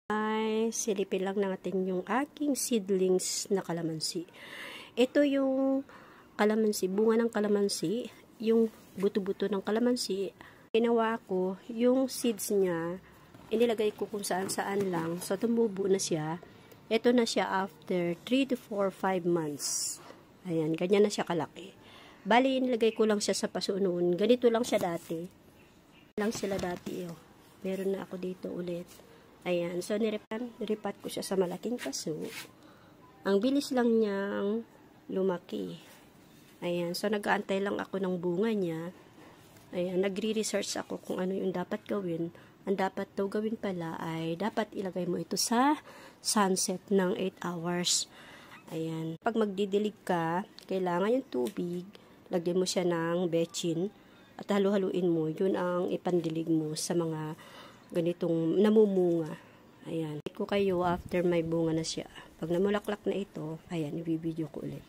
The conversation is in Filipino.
Ay, silipin lang natin yung aking seedlings na kalamansi. Ito yung kalamansi, bunga ng kalamansi, yung buto-buto ng kalamansi. Ginawa ko, yung seeds niya, inilagay ko kung saan-saan lang. So, tumubo na siya. Ito na siya after 3 to 4, 5 months. Ayan, ganyan na siya kalaki. Bali, inilagay ko lang siya sa paso noon. Ganito lang siya dati. Lang sila dati, oh. Meron na ako dito ulit. Ayan, so niripat ko siya sa malaking paso. Ang bilis lang niyang lumaki. Ayan, so nag-aantay lang ako ng bunga niya. Ayan, nagre-research ako kung ano yung dapat gawin. Ang dapat daw gawin pala ay dapat ilagay mo ito sa sunset ng 8 hours. Ayan, pag magdidilig ka, kailangan yung tubig, lagyan mo siya ng betchin at halu-haluin mo. Yun ang ipandilig mo sa mga ganitong namumunga. Ayan. Ko kayo after may bunga na siya. Pag namulaklak na ito, ayan, i-video ko ulit.